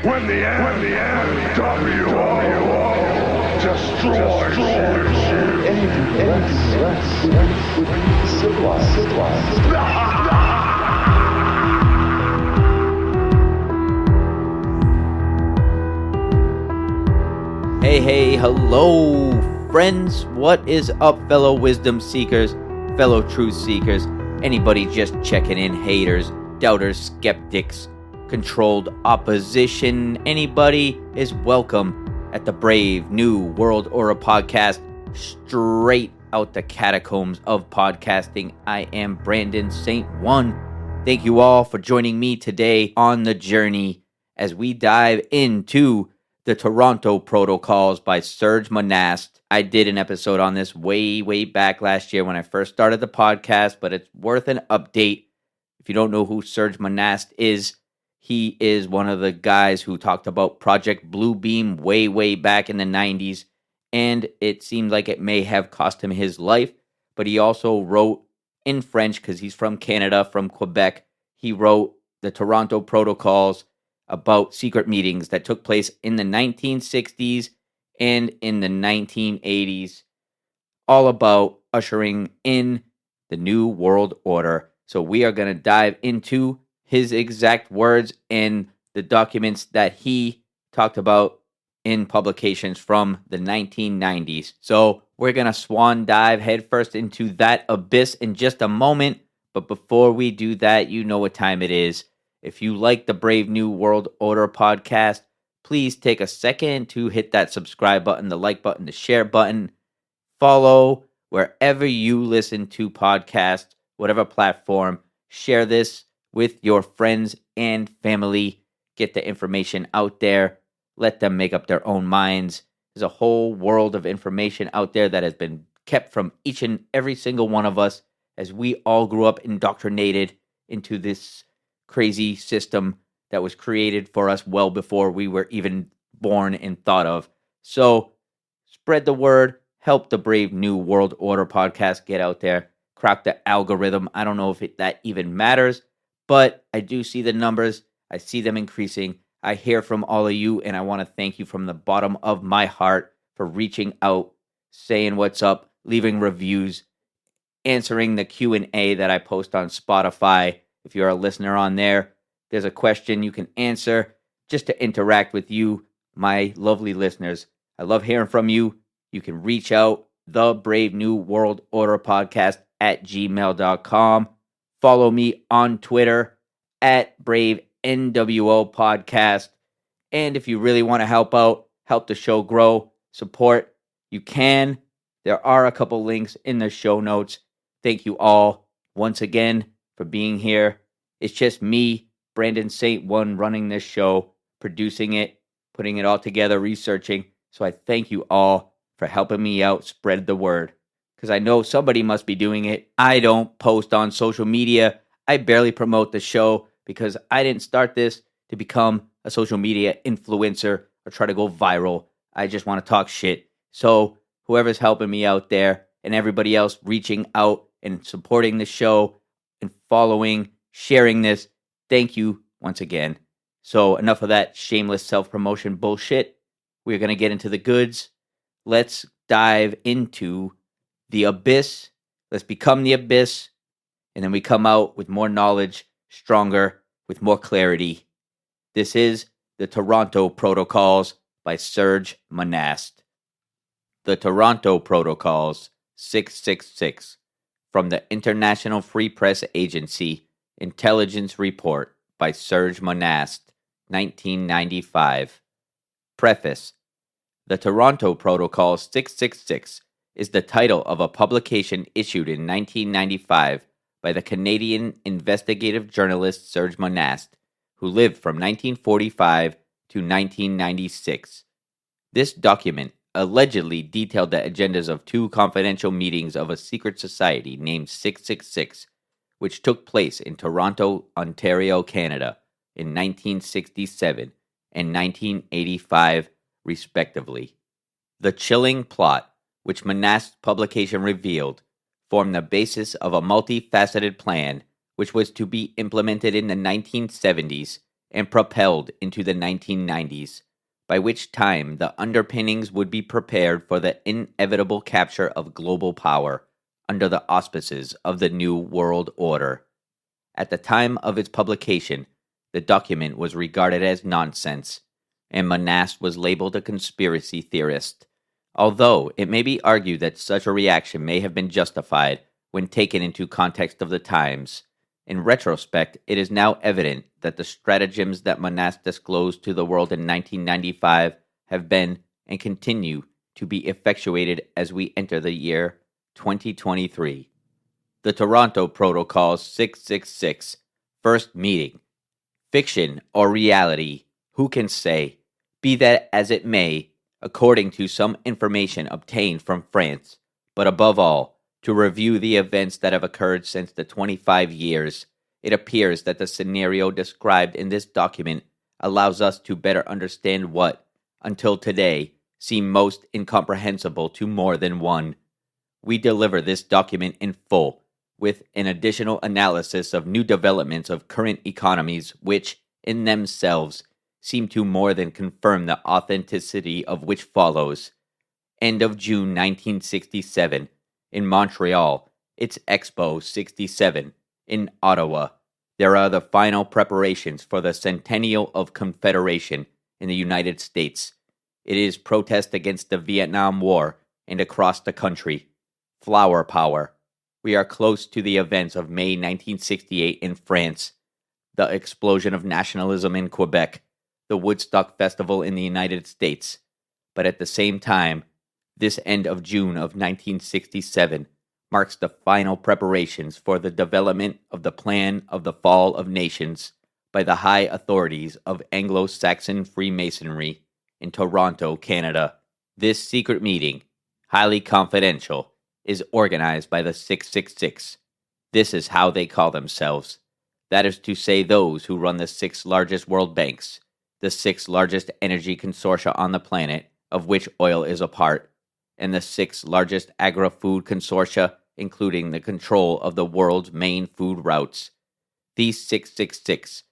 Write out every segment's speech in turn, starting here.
When the NWO destroys you. Anything less would be civilized. Hey, hello, friends. What is up, fellow wisdom seekers, fellow truth seekers, anybody just checking in, haters, doubters, skeptics, controlled opposition, anybody is welcome at the brave new World Order podcast, straight out the catacombs of podcasting. I am Brandon St. One. Thank you all for joining me today on the journey as we dive into the Toronto Protocols by Serge Monast. I did an episode on this way back last year when I first started the podcast, but it's worth an update. If you don't know who Serge Monast is, he is one of the guys who talked about Project Bluebeam way back in the 90s, and it seemed like it may have cost him his life, but he also wrote in French, because he's from Canada, from Quebec. He wrote the Toronto Protocols about secret meetings that took place in the 1960s and in the 1980s, all about ushering in the new world order. So we are going to dive into his exact words and the documents that he talked about in publications from the 1990s. So we're going to swan dive headfirst into that abyss in just a moment. But before we do that, you know what time it is. If you like the Brave New World Order podcast, please take a second to hit that subscribe button, the like button, the share button. Follow wherever you listen to podcasts, whatever platform. Share this with your friends and family. Get the information out there. Let them make up their own minds. There's a whole world of information out there that has been kept from each and every single one of us as we all grew up indoctrinated into this crazy system that was created for us well before we were even born and thought of. So spread the word, help the Brave New World Order podcast get out there, crack the algorithm. I don't know if that even matters, but I do see the numbers. I see them increasing. I hear from all of you, and I want to thank you from the bottom of my heart for reaching out, saying what's up, leaving reviews, answering the Q&A that I post on Spotify. If you're a listener on there, there's a question you can answer just to interact with you, my lovely listeners. I love hearing from you. You can reach out, the Brave New World Order podcast at gmail.com. Follow me on Twitter at Brave NWO podcast. And if you really want to help out, help the show grow, support, you can. There are a couple links in the show notes. Thank you all once again for being here. It's just me, Brandon St. One, running this show, producing it, putting it all together, researching. So I thank you all for helping me out, spread the word. Because I know somebody must be doing it. I don't post on social media. I barely promote the show because I didn't start this to become a social media influencer or try to go viral. I just want to talk shit. So whoever's helping me out there and everybody else reaching out and supporting the show and following, sharing this, thank you once again. So enough of that shameless self-promotion bullshit. We're going to get into the goods. Let's dive into the abyss. Let's become the abyss. And then we come out with more knowledge, stronger, with more clarity. This is the Toronto Protocols by Serge Monast. The Toronto Protocols, 666. From the International Free Press Agency, Intelligence Report by Serge Monast, 1995. Preface. The Toronto Protocol 666 is the title of a publication issued in 1995 by the Canadian investigative journalist Serge Monast, who lived from 1945 to 1996. This document allegedly detailed the agendas of two confidential meetings of a secret society named 666, which took place in Toronto, Ontario, Canada, in 1967 and 1985, respectively. The chilling plot, which Monast's publication revealed, formed the basis of a multifaceted plan which was to be implemented in the 1970s and propelled into the 1990s, by which time the underpinnings would be prepared for the inevitable capture of global power under the auspices of the New World Order. At the time of its publication, the document was regarded as nonsense, and Monast was labeled a conspiracy theorist, although it may be argued that such a reaction may have been justified when taken into context of the times. In retrospect, it is now evident that the stratagems that Monast disclosed to the world in 1995 have been and continue to be effectuated as we enter the year 2023. The Toronto Protocol's 666 First Meeting. Fiction or reality, who can say? Be that as it may, according to some information obtained from France, but above all, to review the events that have occurred since the 25 years, it appears that the scenario described in this document allows us to better understand what, until today, seemed most incomprehensible to more than one. We deliver this document in full, with an additional analysis of new developments of current economies which, in themselves, seem to more than confirm the authenticity of which follows. End of June 1967, in Montreal, its Expo 67, in Ottawa. There are the final preparations for the Centennial of Confederation in the United States. It is protest against the Vietnam War and across the country. Flower power. We are close to the events of May 1968 in France, the explosion of nationalism in Quebec, the Woodstock Festival in the United States. But at the same time, this end of June of 1967 marks the final preparations for the development of the Plan of the Fall of Nations by the high authorities of Anglo-Saxon Freemasonry in Toronto, Canada. This secret meeting, highly confidential, is organized by the 666. This is how they call themselves. That is to say, those who run the 6 largest world banks, the 6 largest energy consortia on the planet, of which oil is a part, and the 6 largest agri-food consortia, including the control of the world's main food routes. These 666,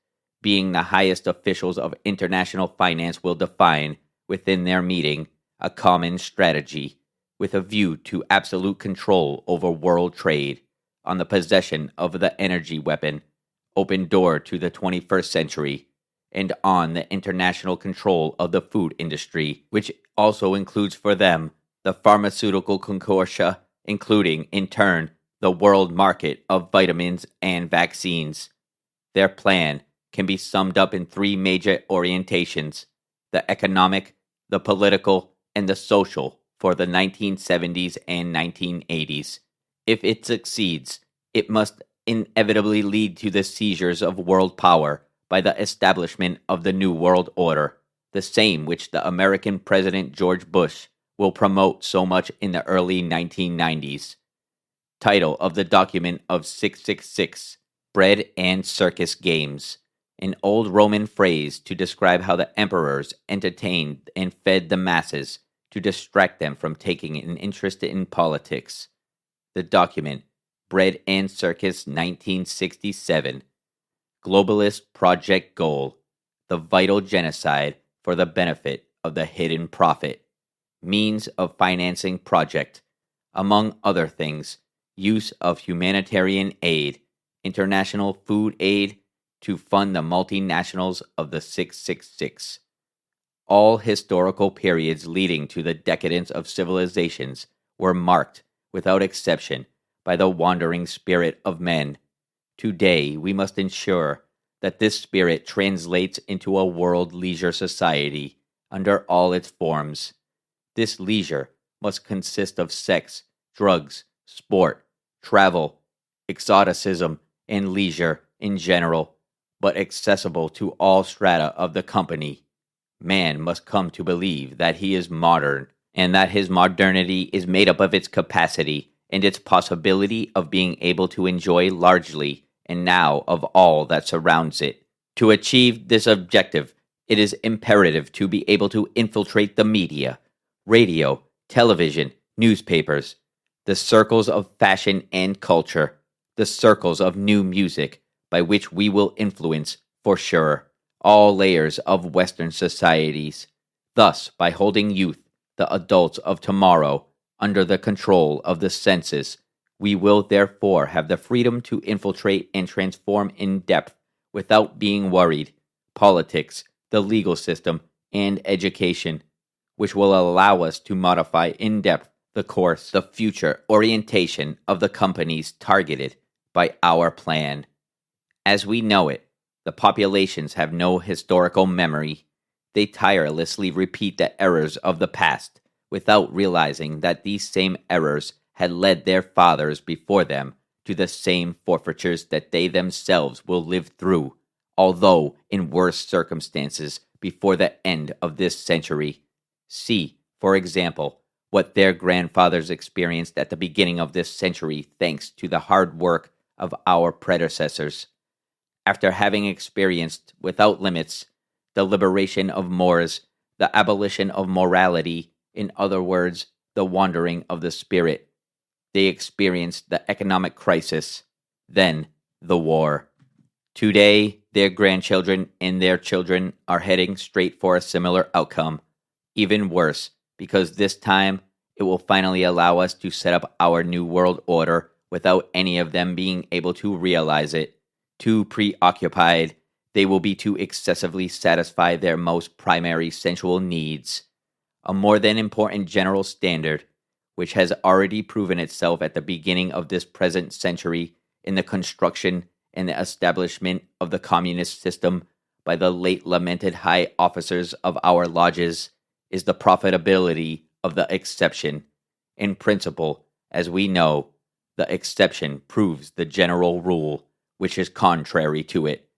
being the highest officials of international finance, will define, within their meeting, a common strategy, with a view to absolute control over world trade, on the possession of the energy weapon, open door to the 21st century, and on the international control of the food industry, which also includes for them the pharmaceutical consortia, including, in turn, the world market of vitamins and vaccines. Their plan can be summed up in 3 major orientations: the economic, the political, and the social, for the 1970s and 1980s. If it succeeds, it must inevitably lead to the seizures of world power by the establishment of the New World Order, the same which the American President George Bush will promote so much in the early 1990s. Title of the document of 666, Bread and Circus Games, an old Roman phrase to describe how the emperors entertained and fed the masses to distract them from taking an interest in politics. The document, Bread and Circus 1967, Globalist Project Goal, the vital genocide for the benefit of the hidden profit, means of financing project, among other things, use of humanitarian aid, international food aid, to fund the multinationals of the 666. All historical periods leading to the decadence of civilizations were marked, without exception, by the wandering spirit of men. Today, we must ensure that this spirit translates into a world leisure society under all its forms. This leisure must consist of sex, drugs, sport, travel, exoticism, and leisure in general, but accessible to all strata of the company. Man must come to believe that he is modern, and that his modernity is made up of its capacity and its possibility of being able to enjoy largely and now of all that surrounds it. To achieve this objective, it is imperative to be able to infiltrate the media, radio, television, newspapers, the circles of fashion and culture, the circles of new music, by which we will influence, for sure, all layers of Western societies. Thus, by holding youth, the adults of tomorrow, under the control of the census, we will therefore have the freedom to infiltrate and transform in depth without being worried politics, the legal system, and education, which will allow us to modify in depth the course, the future orientation of the companies targeted by our plan. As we know it, the populations have no historical memory. They tirelessly repeat the errors of the past without realizing that these same errors had led their fathers before them to the same forfeitures that they themselves will live through, although in worse circumstances before the end of this century. See, for example, what their grandfathers experienced at the beginning of this century thanks to the hard work of our predecessors. After having experienced, without limits, the liberation of Moors, the abolition of morality, in other words, the wandering of the spirit, they experienced the economic crisis, then the war. Today, their grandchildren and their children are heading straight for a similar outcome, even worse, because this time it will finally allow us to set up our new world order without any of them being able to realize it. Too preoccupied, they will be to excessively satisfy their most primary sensual needs. A more than important general standard, which has already proven itself at the beginning of this present century in the construction and the establishment of the communist system by the late lamented high officers of our lodges, is the profitability of the exception. In principle, as we know, the exception proves the general rule, which is contrary to it.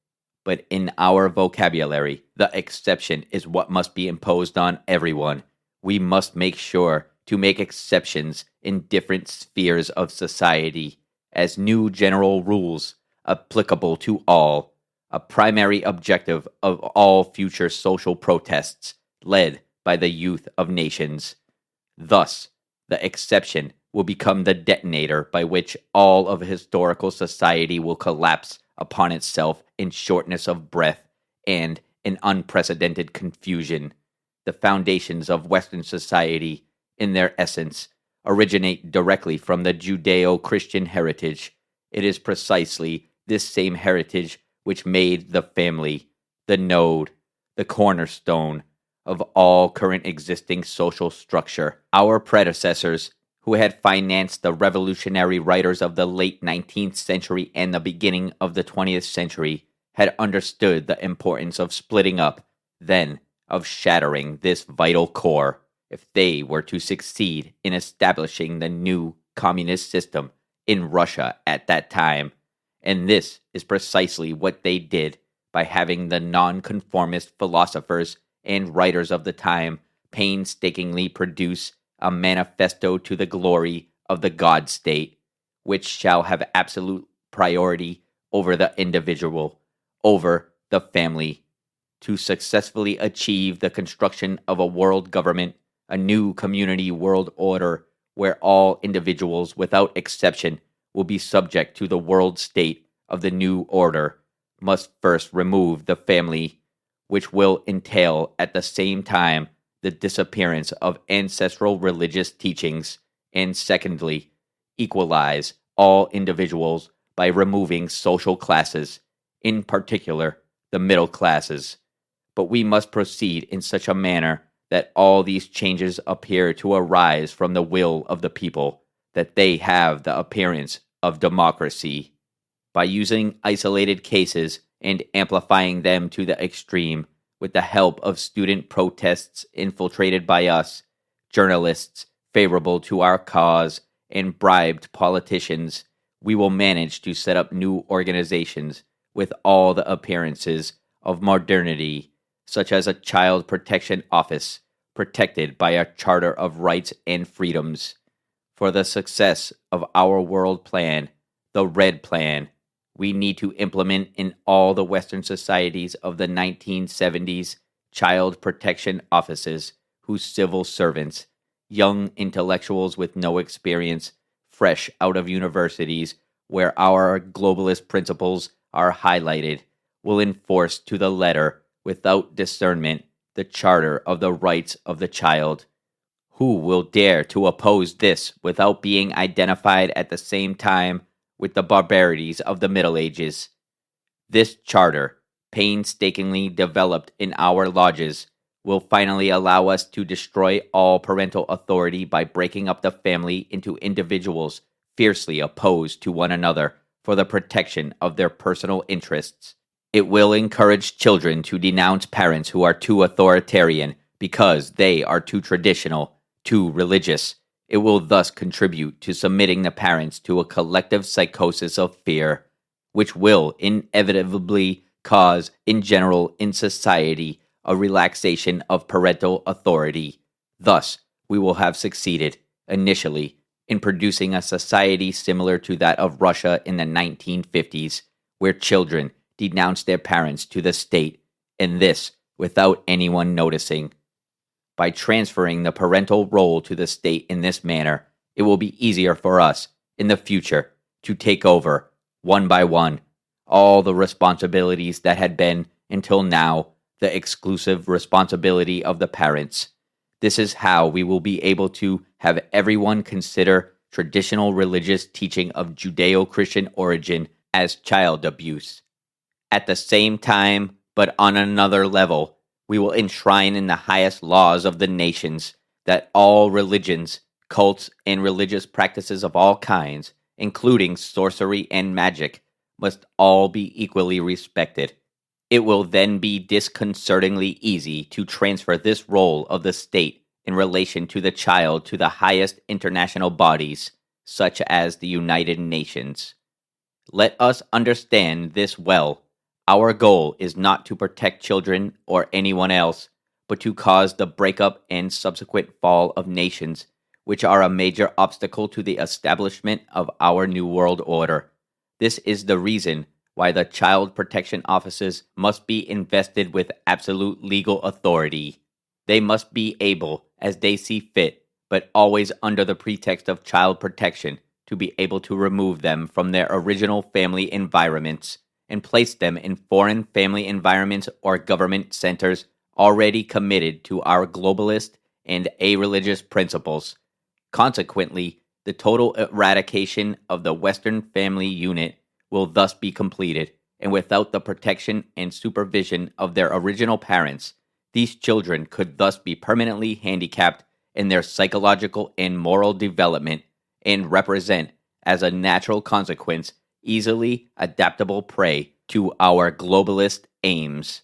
But in our vocabulary, the exception is what must be imposed on everyone. We must make sure to make exceptions in different spheres of society as new general rules applicable to all, a primary objective of all future social protests led by the youth of nations. Thus, the exception will become the detonator by which all of historical society will collapse upon itself in shortness of breath and in unprecedented confusion. The foundations of Western society, in their essence, originate directly from the Judeo-Christian heritage. It is precisely this same heritage which made the family, the node, the cornerstone of all current existing social structure. Our predecessors, who had financed the revolutionary writers of the late 19th century and the beginning of the 20th century, had understood the importance of splitting up, then of shattering this vital core, if they were to succeed in establishing the new communist system in Russia at that time. And this is precisely what they did by having the nonconformist philosophers and writers of the time painstakingly produce a manifesto to the glory of the God state, which shall have absolute priority over the individual, over the family, to successfully achieve the construction of a world government, a new community world order, where all individuals without exception will be subject to the world state of the new order, must first remove the family, which will entail at the same time the disappearance of ancestral religious teachings, and secondly, equalize all individuals by removing social classes, in particular the middle classes. But we must proceed in such a manner that all these changes appear to arise from the will of the people, that they have the appearance of democracy. By using isolated cases and amplifying them to the extreme, with the help of student protests infiltrated by us, journalists favorable to our cause, and bribed politicians, we will manage to set up new organizations with all the appearances of modernity, such as a child protection office, protected by a charter of rights and freedoms. For the success of our world plan, the Red Plan, we need to implement in all the Western societies of the 1970s child protection offices whose civil servants, young intellectuals with no experience, fresh out of universities where our globalist principles are highlighted, will enforce to the letter, without discernment, the charter of the rights of the child. Who will dare to oppose this without being identified at the same time with the barbarities of the Middle Ages? This charter, painstakingly developed in our lodges, will finally allow us to destroy all parental authority by breaking up the family into individuals fiercely opposed to one another for the protection of their personal interests. It will encourage children to denounce parents who are too authoritarian because they are too traditional, too religious. It will thus contribute to submitting the parents to a collective psychosis of fear, which will inevitably cause, in general, in society, a relaxation of parental authority. Thus, we will have succeeded, initially, in producing a society similar to that of Russia in the 1950s, where children denounce their parents to the state, and this without anyone noticing. By transferring the parental role to the state in this manner, it will be easier for us, in the future, to take over, one by one, all the responsibilities that had been, until now, the exclusive responsibility of the parents. This is how we will be able to have everyone consider traditional religious teaching of Judeo-Christian origin as child abuse. At the same time, but on another level, we will enshrine in the highest laws of the nations that all religions, cults, and religious practices of all kinds, including sorcery and magic, must all be equally respected. It will then be disconcertingly easy to transfer this role of the state in relation to the child to the highest international bodies, such as the United Nations. Let us understand this well. Our goal is not to protect children or anyone else, but to cause the breakup and subsequent fall of nations, which are a major obstacle to the establishment of our New World Order. This is the reason why the child protection offices must be invested with absolute legal authority. They must be able, as they see fit, but always under the pretext of child protection, to be able to remove them from their original family environments and place them in foreign family environments or government centers already committed to our globalist and a-religious principles. Consequently, the total eradication of the Western family unit will thus be completed, and without the protection and supervision of their original parents, these children could thus be permanently handicapped in their psychological and moral development and represent, as a natural consequence, easily adaptable prey to our globalist aims.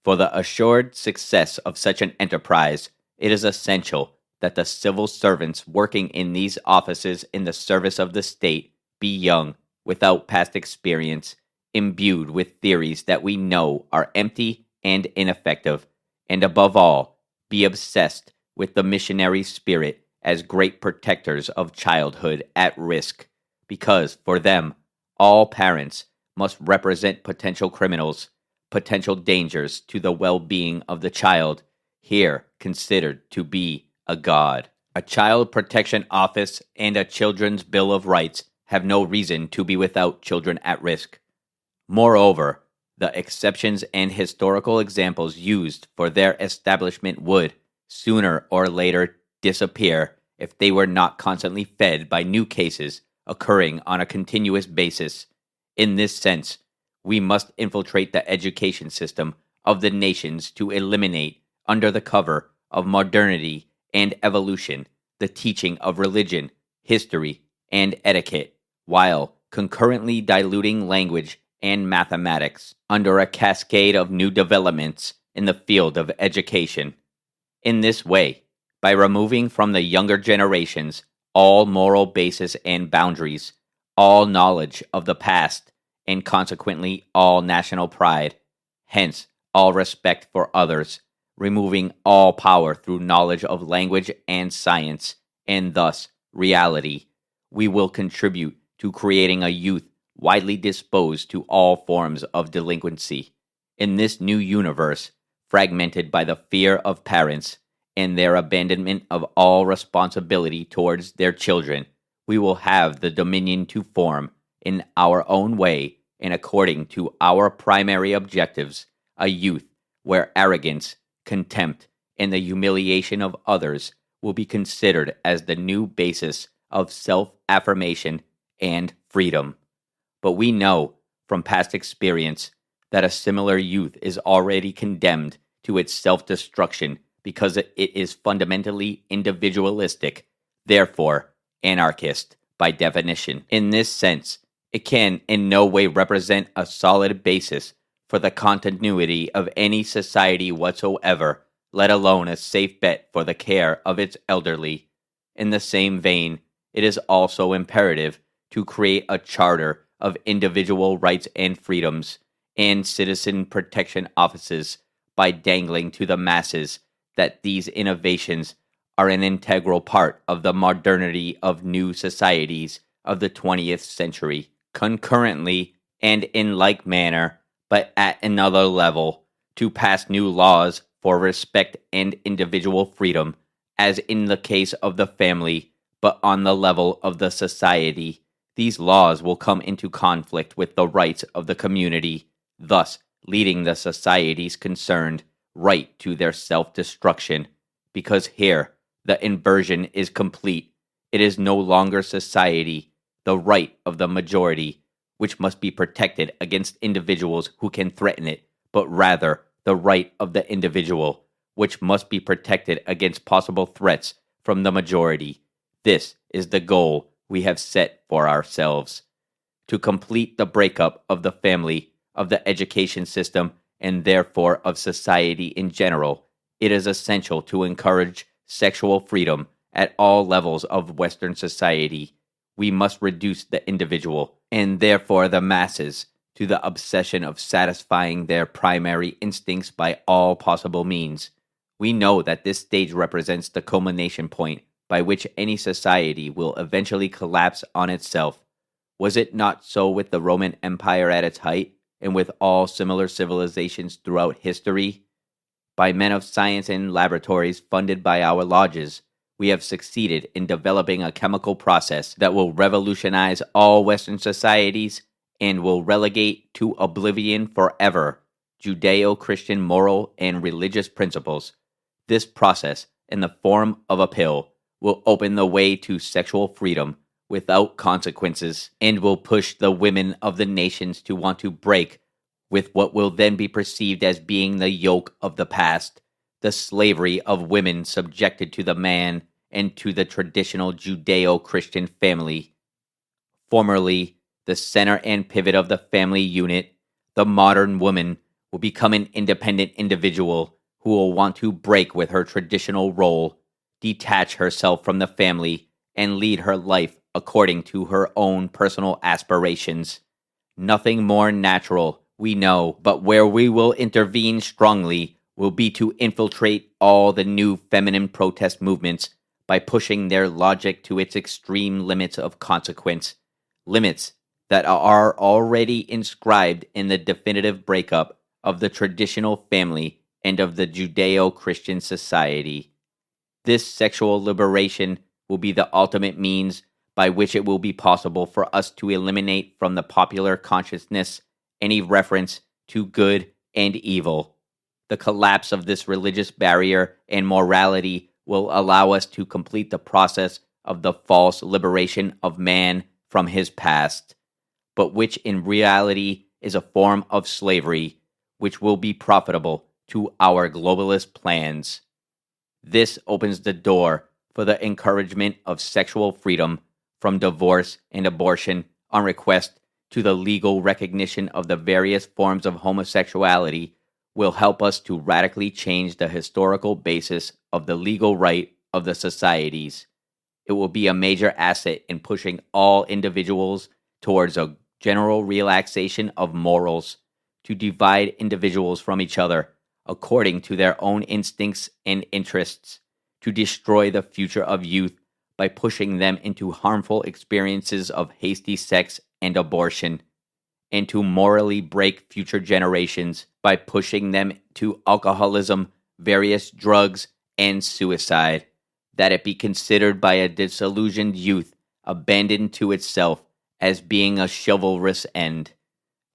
For the assured success of such an enterprise, it is essential that the civil servants working in these offices in the service of the state be young, without past experience, imbued with theories that we know are empty and ineffective, and above all, be obsessed with the missionary spirit as great protectors of childhood at risk, because for them, all parents must represent potential criminals, potential dangers to the well-being of the child, here considered to be a god. A child protection office and a children's bill of rights have no reason to be without children at risk. Moreover, the exceptions and historical examples used for their establishment would, sooner or later, disappear if they were not constantly fed by new cases occurring on a continuous basis. In this sense, we must infiltrate the education system of the nations to eliminate, under the cover of modernity and evolution, the teaching of religion, history, and etiquette, while concurrently diluting language and mathematics under a cascade of new developments in the field of education. In this way, by removing from the younger generations all moral basis and boundaries, all knowledge of the past, and consequently all national pride, hence all respect for others, removing all power through knowledge of language and science, and thus reality, we will contribute to creating a youth widely disposed to all forms of delinquency. In this new universe, fragmented by the fear of parents and their abandonment of all responsibility towards their children, we will have the dominion to form, in our own way and according to our primary objectives, a youth where arrogance, contempt, and the humiliation of others will be considered as the new basis of self-affirmation and freedom. But we know from past experience that a similar youth is already condemned to its self-destruction because it is fundamentally individualistic, therefore anarchist by definition. In this sense, it can in no way represent a solid basis for the continuity of any society whatsoever, let alone a safe bet for the care of its elderly. In the same vein, it is also imperative to create a charter of individual rights and freedoms and citizen protection offices by dangling to the masses that these innovations are an integral part of the modernity of new societies of the 20th century. Concurrently, and in like manner, but at another level, to pass new laws for respect and individual freedom, as in the case of the family, but on the level of the society. These laws will come into conflict with the rights of the community, thus leading the societies concerned right to their self-destruction, because here the inversion is complete. It is no longer society, the right of the majority, which must be protected against individuals who can threaten it, but rather the right of the individual, which must be protected against possible threats from the majority. This is the goal we have set for ourselves. To complete the breakup of the family, of the education system, and therefore of society in general, it is essential to encourage sexual freedom at all levels of Western society. We must reduce the individual, and therefore the masses, to the obsession of satisfying their primary instincts by all possible means. We know that this stage represents the culmination point by which any society will eventually collapse on itself. Was it not so with the Roman Empire at its height, and with all similar civilizations throughout history? By men of science and laboratories funded by our lodges, we have succeeded in developing a chemical process that will revolutionize all Western societies and will relegate to oblivion forever Judeo-Christian moral and religious principles. This process, in the form of a pill, will open the way to sexual freedom without consequences, and will push the women of the nations to want to break with what will then be perceived as being the yoke of the past, the slavery of women subjected to the man and to the traditional Judeo-Christian family. Formerly, the center and pivot of the family unit, the modern woman will become an independent individual who will want to break with her traditional role, detach herself from the family, and lead her life according to her own personal aspirations. Nothing more natural, we know, but where we will intervene strongly will be to infiltrate all the new feminine protest movements by pushing their logic to its extreme limits of consequence, limits that are already inscribed in the definitive breakup of the traditional family and of the Judeo-Christian society. This sexual liberation will be the ultimate means by which it will be possible for us to eliminate from the popular consciousness any reference to good and evil. The collapse of this religious barrier and morality will allow us to complete the process of the false liberation of man from his past, but which in reality is a form of slavery, which will be profitable to our globalist plans. This opens the door for the encouragement of sexual freedom, from divorce and abortion on request to the legal recognition of the various forms of homosexuality, will help us to radically change the historical basis of the legal right of the societies. It will be a major asset in pushing all individuals towards a general relaxation of morals, to divide individuals from each other according to their own instincts and interests, to destroy the future of youth by pushing them into harmful experiences of hasty sex and abortion, and to morally break future generations by pushing them to alcoholism, various drugs, and suicide, that it be considered by a disillusioned youth abandoned to itself as being a chivalrous end.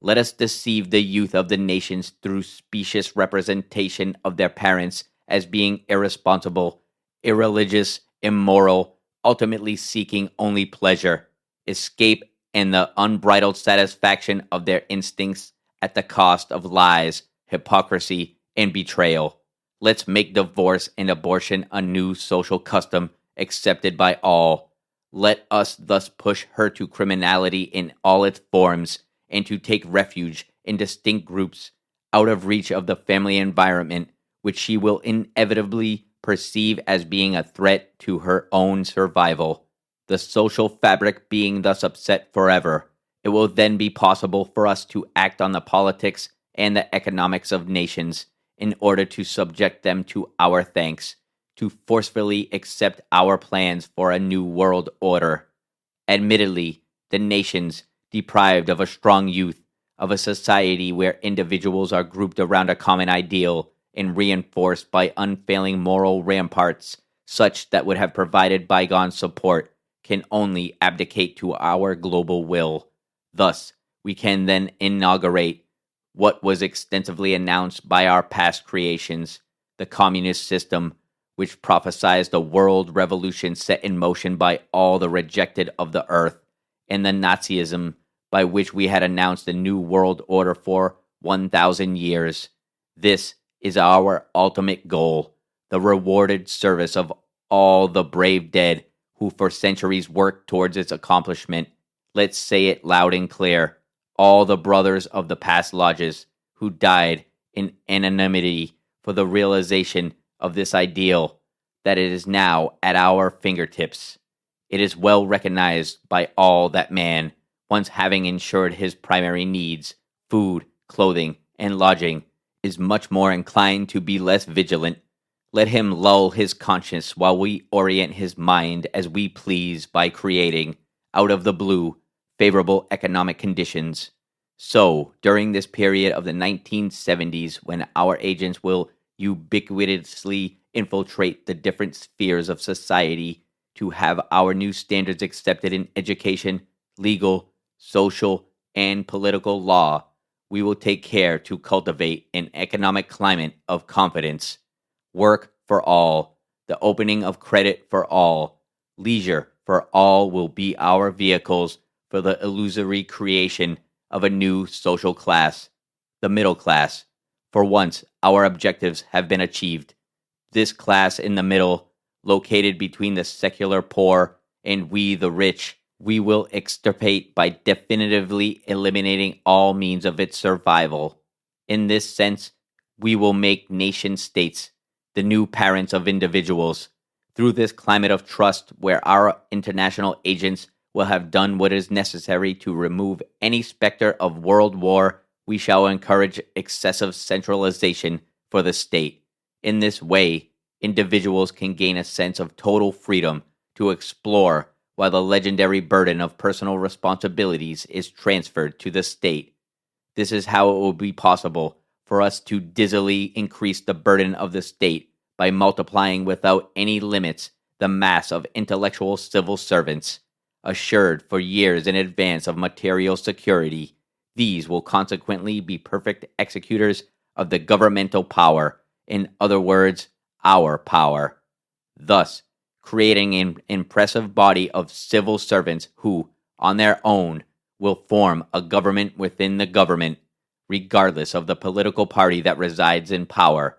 Let us deceive the youth of the nations through specious representation of their parents as being irresponsible, irreligious, immoral, ultimately seeking only pleasure, escape, and the unbridled satisfaction of their instincts at the cost of lies, hypocrisy, and betrayal. Let's make divorce and abortion a new social custom accepted by all. Let us thus push her to criminality in all its forms and to take refuge in distinct groups out of reach of the family environment, which she will inevitably perceive as being a threat to her own survival. The social fabric being thus upset forever, it will then be possible for us to act on the politics and the economics of nations in order to subject them to our thanks, to forcefully accept our plans for a new world order. Admittedly, the nations, deprived of a strong youth, of a society where individuals are grouped around a common ideal and reinforced by unfailing moral ramparts, such that would have provided bygone support, can only abdicate to our global will. Thus, we can then inaugurate what was extensively announced by our past creations, the communist system, which prophesies the world revolution set in motion by all the rejected of the earth, and the Nazism, by which we had announced a new world order for 1,000 years. This is our ultimate goal, the rewarded service of all the brave dead who for centuries worked towards its accomplishment. Let's say it loud and clear. All the brothers of the past lodges who died in anonymity for the realization of this ideal, that it is now at our fingertips. It is well recognized by all that man, once having ensured his primary needs, food, clothing, and lodging, is much more inclined to be less vigilant. Let him lull his conscience while we orient his mind as we please by creating, out of the blue, favorable economic conditions. So, during this period of the 1970s, when our agents will ubiquitously infiltrate the different spheres of society to have our new standards accepted in education, legal, social, and political law, we will take care to cultivate an economic climate of confidence. Work for all, the opening of credit for all, leisure for all will be our vehicles for the illusory creation of a new social class, the middle class. For once, our objectives have been achieved. This class in the middle, located between the secular poor and we the rich, we will extirpate by definitively eliminating all means of its survival. In this sense, we will make nation-states the new parents of individuals. Through this climate of trust where our international agents will have done what is necessary to remove any specter of world war, we shall encourage excessive centralization for the state. In this way, individuals can gain a sense of total freedom to explore while the legendary burden of personal responsibilities is transferred to the state. This is how it will be possible for us to dizzily increase the burden of the state by multiplying without any limits the mass of intellectual civil servants, assured for years in advance of material security. These will consequently be perfect executors of the governmental power, in other words, our power. Thus, creating an impressive body of civil servants who, on their own, will form a government within the government, regardless of the political party that resides in power.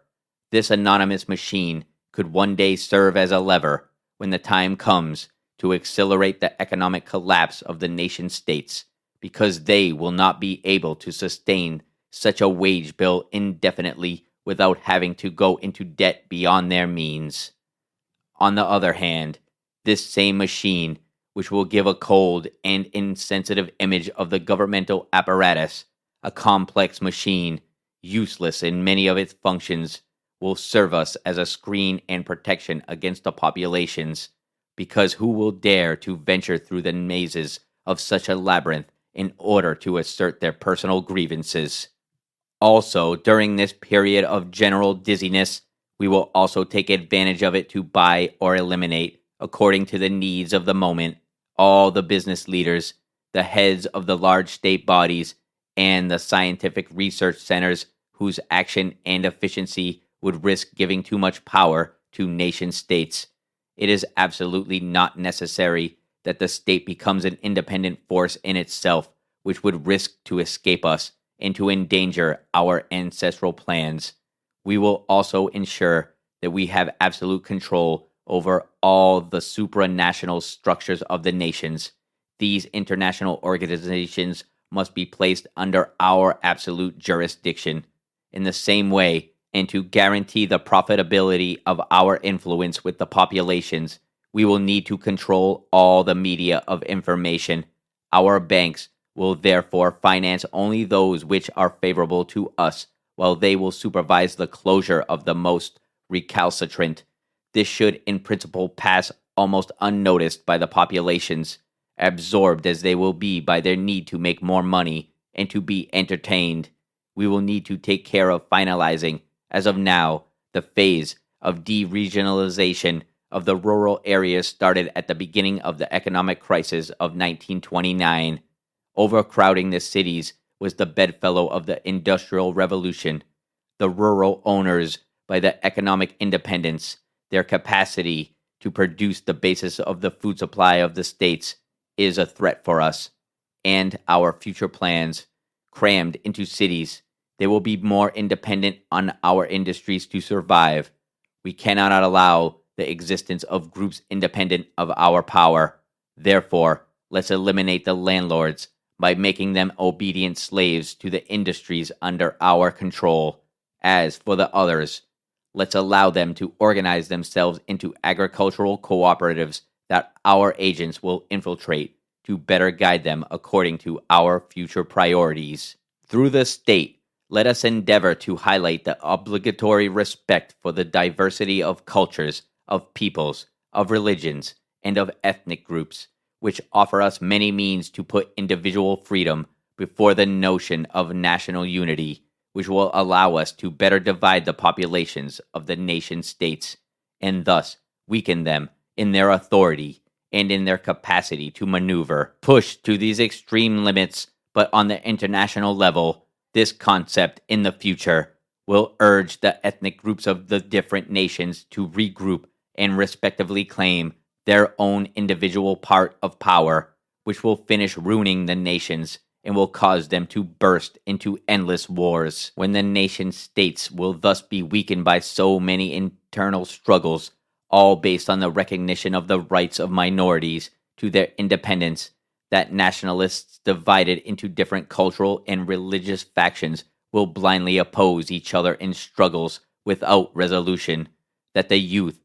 This anonymous machine could one day serve as a lever, when the time comes, to accelerate the economic collapse of the nation-states, because they will not be able to sustain such a wage bill indefinitely without having to go into debt beyond their means. On the other hand, this same machine, which will give a cold and insensitive image of the governmental apparatus, a complex machine, useless in many of its functions, will serve us as a screen and protection against the populations, because who will dare to venture through the mazes of such a labyrinth in order to assert their personal grievances? Also, during this period of general dizziness, we will also take advantage of it to buy or eliminate, according to the needs of the moment, all the business leaders, the heads of the large state bodies, and the scientific research centers whose action and efficiency would risk giving too much power to nation states. It is absolutely not necessary that the state becomes an independent force in itself, which would risk to escape us and to endanger our ancestral plans. We will also ensure that we have absolute control over all the supranational structures of the nations. These international organizations must be placed under our absolute jurisdiction. In the same way, and to guarantee the profitability of our influence with the populations, we will need to control all the media of information. Our banks will therefore finance only those which are favorable to us, while they will supervise the closure of the most recalcitrant. This should in principle pass almost unnoticed by the populations, absorbed as they will be by their need to make more money and to be entertained. We will need to take care of finalizing, as of now, the phase of deregionalization of the rural areas started at the beginning of the economic crisis of 1929. Overcrowding the cities was the bedfellow of the Industrial Revolution. The rural owners, by the economic independence, their capacity to produce the basis of the food supply of the states, is a threat for us and our future plans. Crammed into cities, they will be more independent on our industries to survive. We cannot allow the existence of groups independent of our power. Therefore, let's eliminate the landlords by making them obedient slaves to the industries under our control. As for the others, let's allow them to organize themselves into agricultural cooperatives that our agents will infiltrate to better guide them according to our future priorities. Through the state, let us endeavor to highlight the obligatory respect for the diversity of cultures, of peoples, of religions, and of ethnic groups, which offer us many means to put individual freedom before the notion of national unity, which will allow us to better divide the populations of the nation-states, and thus weaken them in their authority and in their capacity to maneuver. Pushed to these extreme limits, but on the international level, this concept in the future will urge the ethnic groups of the different nations to regroup and respectively claim their own individual part of power, which will finish ruining the nations and will cause them to burst into endless wars. When the nation-states will thus be weakened by so many internal struggles, all based on the recognition of the rights of minorities to their independence, that nationalists divided into different cultural and religious factions will blindly oppose each other in struggles without resolution, that the youth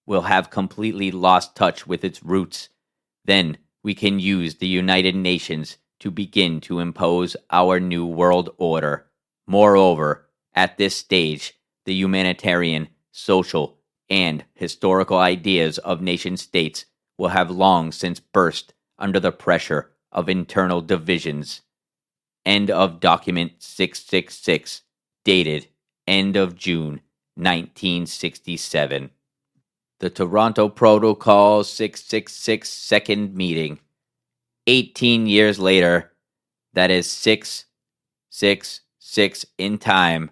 will have completely lost touch with its roots. Then we can use the United Nations to begin to impose our new world order. Moreover, at this stage, the humanitarian, social, and historical ideas of nation-states will have long since burst under the pressure of internal divisions. End of document 666, dated end of June 1967. The Toronto Protocol 666 second meeting. 18 years later, that is 666 in time,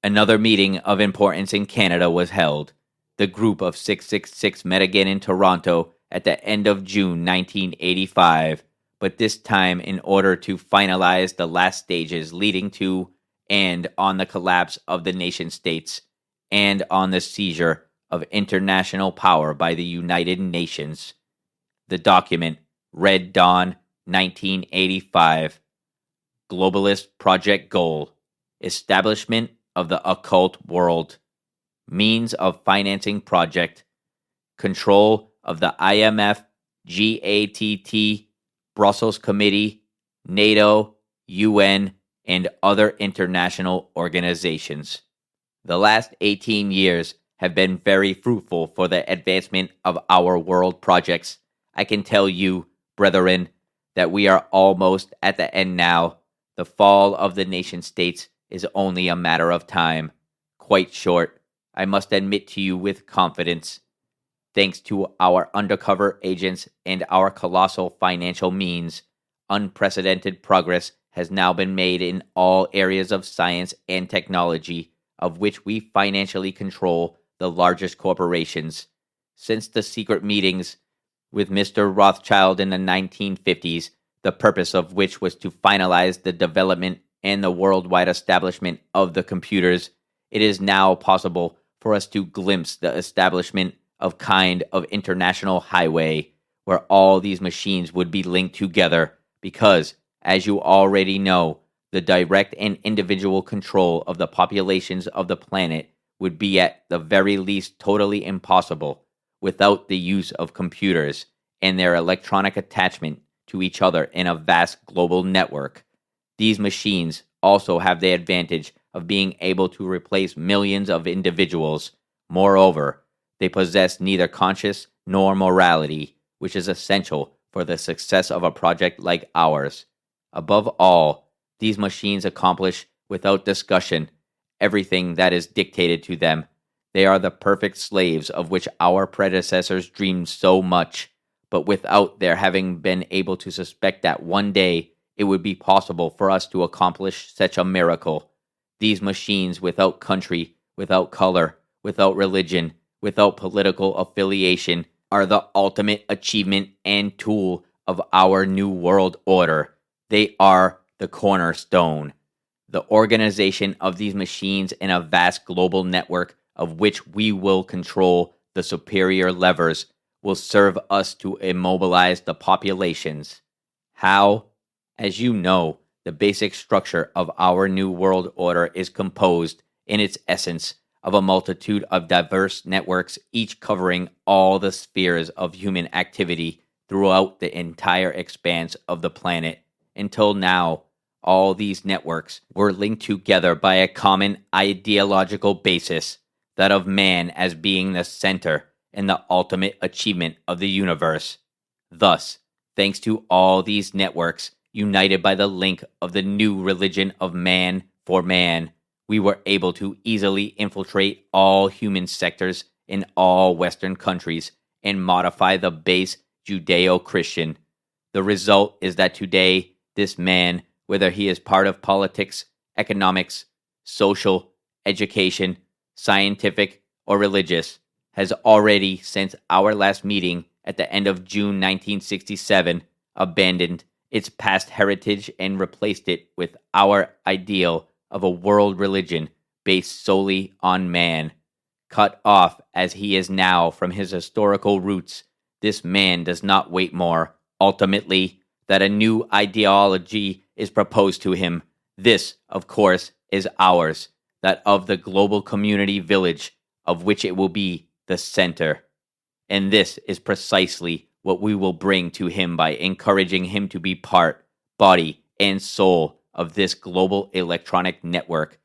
another meeting of importance in Canada was held. The group of 666 met again in Toronto at the end of June 1985, but this time in order to finalize the last stages leading to and on the collapse of the nation-states and on the seizure of international power by the United Nations. The document, Red Dawn, 1985. Globalist Project Goal. Establishment of the Occult World. Means of financing project. Control of the IMF, GATT, Brussels Committee, NATO, UN, and other international organizations. The last 18 years have been very fruitful for the advancement of our world projects. I can tell you, brethren, that we are almost at the end now. The fall of the nation-states is only a matter of time. Quite short, I must admit to you with confidence. Thanks to our undercover agents and our colossal financial means, unprecedented progress has now been made in all areas of science and technology, of which we financially control the largest corporations. Since the secret meetings with Mr. Rothschild in the 1950s, the purpose of which was to finalize the development and the worldwide establishment of the computers, it is now possible for us to glimpse the establishment of kind of international highway where all these machines would be linked together because, as you already know, the direct and individual control of the populations of the planet would be at the very least totally impossible without the use of computers and their electronic attachment to each other in a vast global network. These machines also have the advantage of being able to replace millions of individuals. Moreover, they possess neither conscience nor morality, which is essential for the success of a project like ours. Above all, these machines accomplish, without discussion, everything that is dictated to them. They are the perfect slaves of which our predecessors dreamed so much, but without their having been able to suspect that one day it would be possible for us to accomplish such a miracle. These machines, without country, without color, without religion, without political affiliation, are the ultimate achievement and tool of our new world order. They are the cornerstone. The organization of these machines in a vast global network of which we will control the superior levers will serve us to immobilize the populations. How? As you know, the basic structure of our new world order is composed, in its essence, of a multitude of diverse networks, each covering all the spheres of human activity throughout the entire expanse of the planet. Until now, all these networks were linked together by a common ideological basis, that of man as being the center and the ultimate achievement of the universe. Thus, thanks to all these networks, united by the link of the new religion of man for man, we were able to easily infiltrate all human sectors in all Western countries and modify the base Judeo-Christian. The result is that today, this man, whether he is part of politics, economics, social, education, scientific, or religious, has already, since our last meeting at the end of June 1967, abandoned its past heritage and replaced it with our ideal of a world religion based solely on man. Cut off as he is now from his historical roots, this man does not wait more, ultimately, that a new ideology is proposed to him. This, of course, is ours, that of the global community village, of which it will be the center. And this is precisely what we will bring to him by encouraging him to be part, body, and soul of this global electronic network,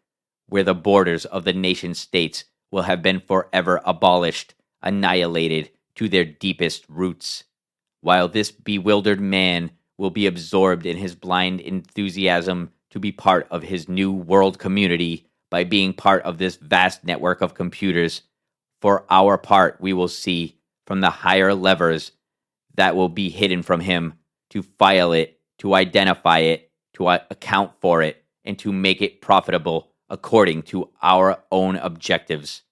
where the borders of the nation-states will have been forever abolished, annihilated to their deepest roots. While this bewildered man will be absorbed in his blind enthusiasm to be part of his new world community by being part of this vast network of computers, for our part we will see, from the higher levers that will be hidden from him, to file it, to identify it, to account for it, and to make it profitable according to our own objectives.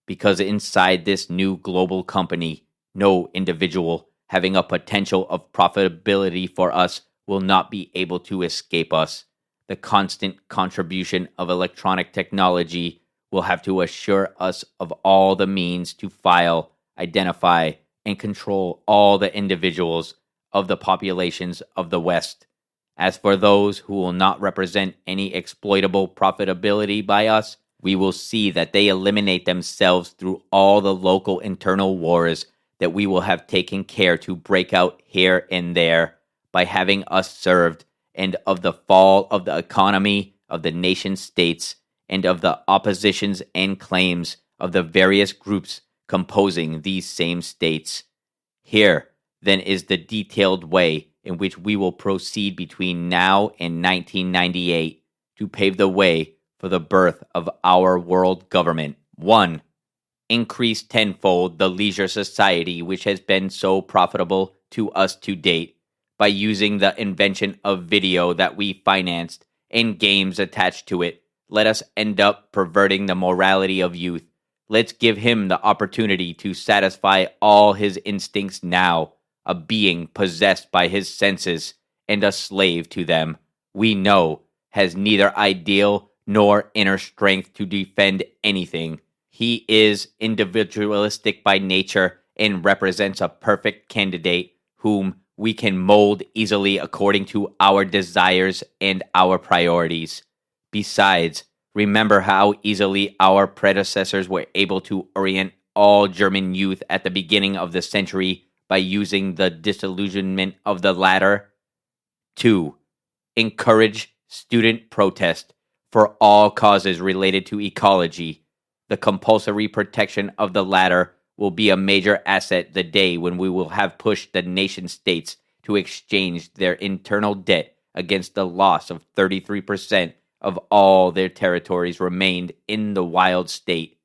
Because inside this new global company, no individual having a potential of profitability for us will not be able to escape us. The constant contribution of electronic technology will have to assure us of all the means to file, identify, and control all the individuals of the populations of the West. As for those who will not represent any exploitable profitability by us, we will see that they eliminate themselves through all the local internal wars that we will have taken care to break out here and there by having us served, and of the fall of the economy of the nation-states, and of the oppositions and claims of the various groups composing these same states. Here, then, is the detailed way in which we will proceed between now and 1998 to pave the way for the birth of our world government. 1. Increase tenfold the leisure society which has been so profitable to us to date, by using the invention of video that we financed and games attached to it. Let us end up perverting the morality of youth. Let's give him the opportunity to satisfy all his instincts now, a being possessed by his senses and a slave to them. We know has neither ideal nor inner strength to defend anything. He is individualistic by nature and represents a perfect candidate whom we can mold easily according to our desires and our priorities. Besides, remember how easily our predecessors were able to orient all German youth at the beginning of the century by using the disillusionment of the latter? 2. Encourage student protest for all causes related to ecology. The compulsory protection of the latter will be a major asset the day when we will have pushed the nation states to exchange their internal debt against the loss of 33% of all their territories remained in the wild state.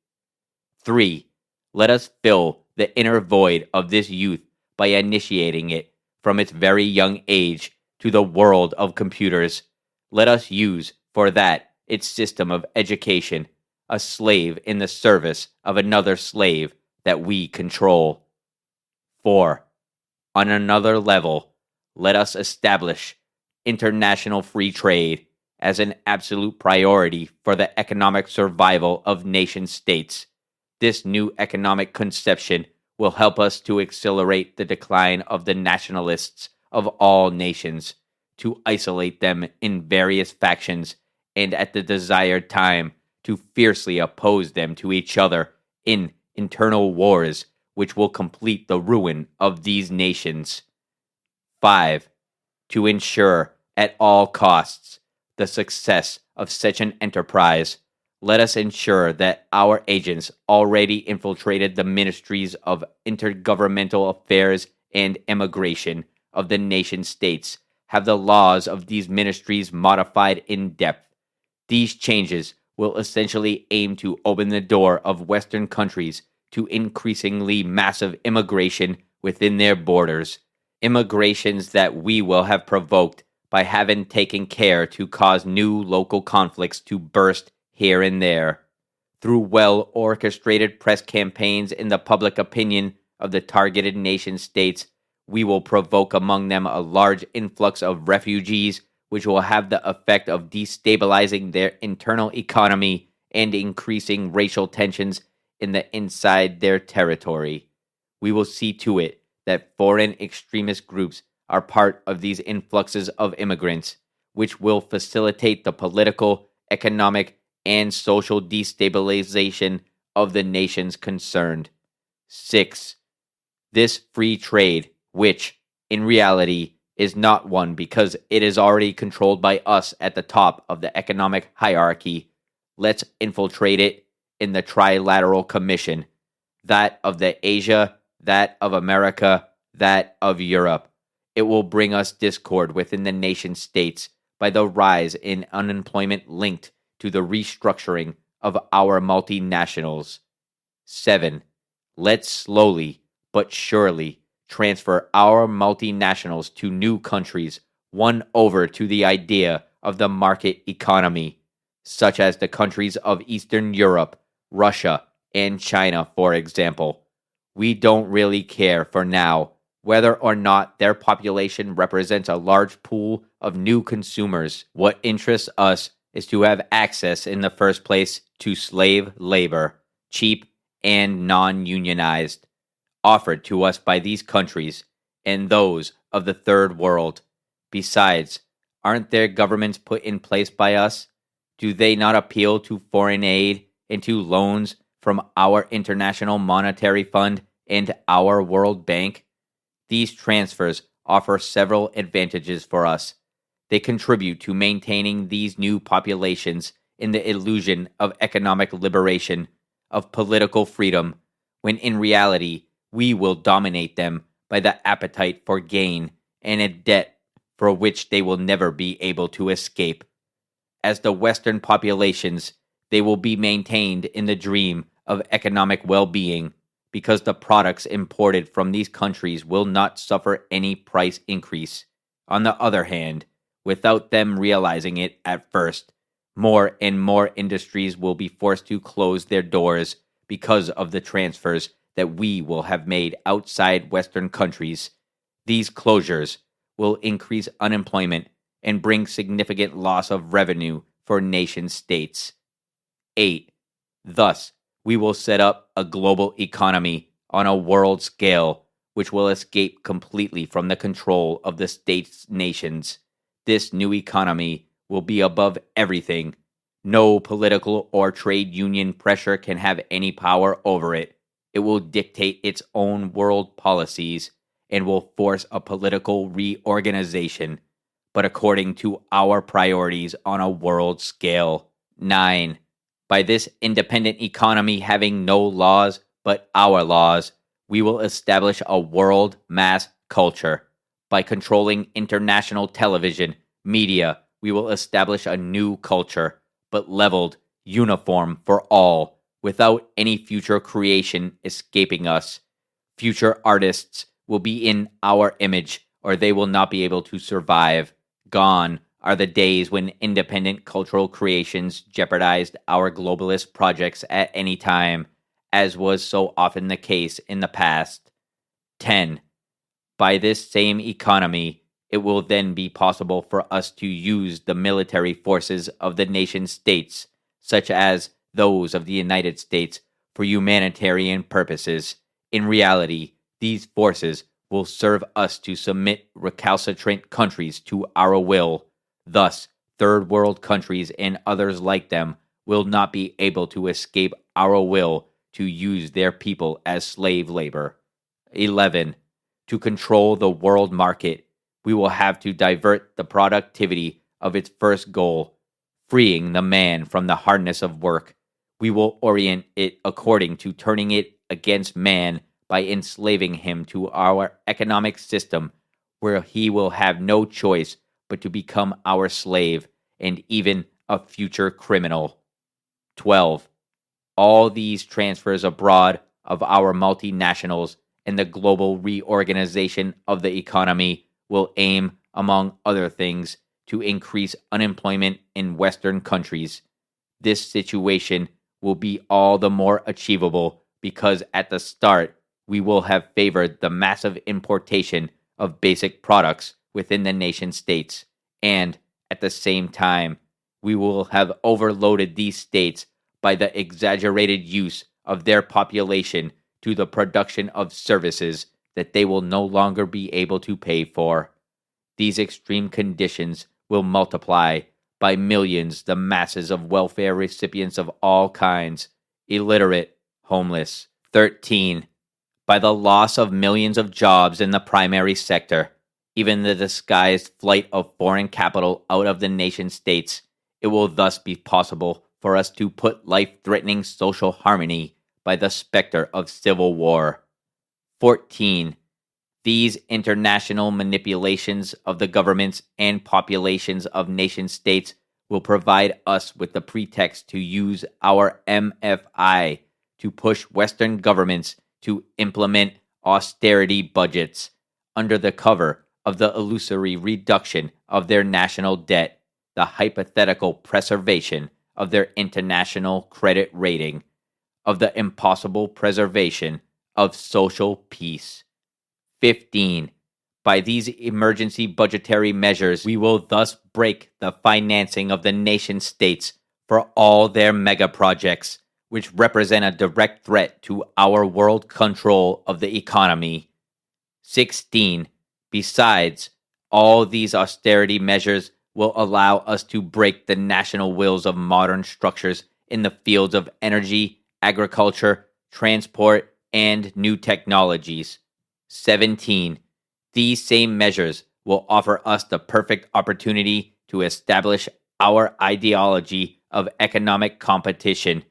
3. Let us fill the inner void of this youth by initiating it from its very young age to the world of computers. Let us use for that its system of education, a slave in the service of another slave that we control. 4. On another level, let us establish international free trade as an absolute priority for the economic survival of nation states. This new economic conception will help us to accelerate the decline of the nationalists of all nations, to isolate them in various factions, and at the desired time to fiercely oppose them to each other in internal wars which will complete the ruin of these nations. 5. To ensure at all costs the success of such an enterprise, let us ensure that our agents already infiltrated the ministries of intergovernmental affairs and immigration of the nation states have the laws of these ministries modified in depth. These changes will essentially aim to open the door of Western countries to increasingly massive immigration within their borders, immigrations that we will have provoked by having taken care to cause new local conflicts to burst here and there. Through well-orchestrated press campaigns in the public opinion of the targeted nation states, we will provoke among them a large influx of refugees, which will have the effect of destabilizing their internal economy and increasing racial tensions in the inside their territory. We will see to it that foreign extremist groups are part of these influxes of immigrants, which will facilitate the political, economic, and social destabilization of the nations concerned. 6. This free trade, which, in reality, is not one because it is already controlled by us at the top of the economic hierarchy. Let's infiltrate it in the Trilateral Commission, that of the Asia, that of America, that of Europe. It will bring us discord within the nation states by the rise in unemployment linked to the restructuring of our multinationals. 7. Let's slowly but surely transfer our multinationals to new countries, won over to the idea of the market economy, such as the countries of Eastern Europe, Russia, and China, for example. We don't really care for now whether or not their population represents a large pool of new consumers. What interests us is to have access in the first place to slave labor, cheap and non-unionized, offered to us by these countries and those of the Third World. Besides, aren't their governments put in place by us? Do they not appeal to foreign aid and to loans from our International Monetary Fund and our World Bank? These transfers offer several advantages for us. They contribute to maintaining these new populations in the illusion of economic liberation, of political freedom, when in reality we will dominate them by the appetite for gain and a debt for which they will never be able to escape. As the Western populations, they will be maintained in the dream of economic well-being, because the products imported from these countries will not suffer any price increase. On the other hand, without them realizing it at first, more and more industries will be forced to close their doors because of the transfers that we will have made outside Western countries. These closures will increase unemployment and bring significant loss of revenue for nation states. 8. Thus, we will set up a global economy on a world scale which will escape completely from the control of the states' nations. This new economy will be above everything. No political or trade union pressure can have any power over it. It will dictate its own world policies and will force a political reorganization, but according to our priorities on a world scale. 9. By this independent economy having no laws but our laws, we will establish a world mass culture. By controlling international television, media, we will establish a new culture, but leveled, uniform for all, without any future creation escaping us. Future artists will be in our image, or they will not be able to survive. Gone are the days when independent cultural creations jeopardized our globalist projects at any time, as was so often the case in the past. 10. By this same economy, it will then be possible for us to use the military forces of the nation states, such as those of the United States, for humanitarian purposes. In reality, these forces will serve us to submit recalcitrant countries to our will. Thus, third world countries and others like them will not be able to escape our will to use their people as slave labor. 11. To control the world market, we will have to divert the productivity of its first goal, freeing the man from the hardness of work. We will orient it according to turning it against man by enslaving him to our economic system, where he will have no choice but to become our slave and even a future criminal. 12. All these transfers abroad of our multinationals and the global reorganization of the economy will aim, among other things, to increase unemployment in Western countries. This situation will be all the more achievable because at the start we will have favored the massive importation of basic products within the nation states, and at the same time we will have overloaded these states by the exaggerated use of their population to the production of services that they will no longer be able to pay for. These extreme conditions will multiply by millions the masses of welfare recipients of all kinds, illiterate, homeless. 13. By the loss of millions of jobs in the primary sector, even the disguised flight of foreign capital out of the nation states, it will thus be possible for us to put life-threatening social harmony by the specter of civil war. 14. These international manipulations of the governments and populations of nation-states will provide us with the pretext to use our MFI to push Western governments to implement austerity budgets under the cover of the illusory reduction of their national debt, the hypothetical preservation of their international credit rating, of the impossible preservation of social peace. 15. By these emergency budgetary measures, we will thus break the financing of the nation states for all their mega projects, which represent a direct threat to our world control of the economy. 16. Besides, all these austerity measures will allow us to break the national wills of modern structures in the fields of energy, agriculture, transport, and new technologies. 17. These same measures will offer us the perfect opportunity to establish our ideology of economic competition.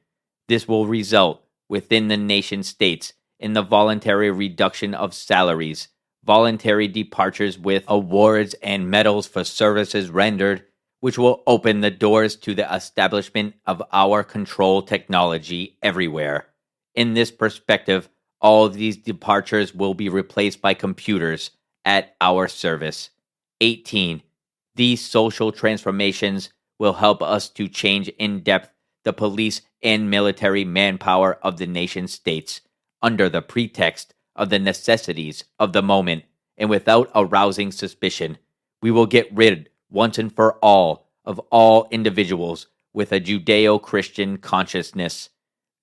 This will result within the nation states in the voluntary reduction of salaries, voluntary departures with awards and medals for services rendered, which will open the doors to the establishment of our control technology everywhere. In this perspective, all of these departures will be replaced by computers at our service. 18. These social transformations will help us to change in depth the police and military manpower of the nation states under the pretext of the necessities of the moment, and without arousing suspicion. We will get rid, once and for all, of all individuals with a Judeo-Christian consciousness.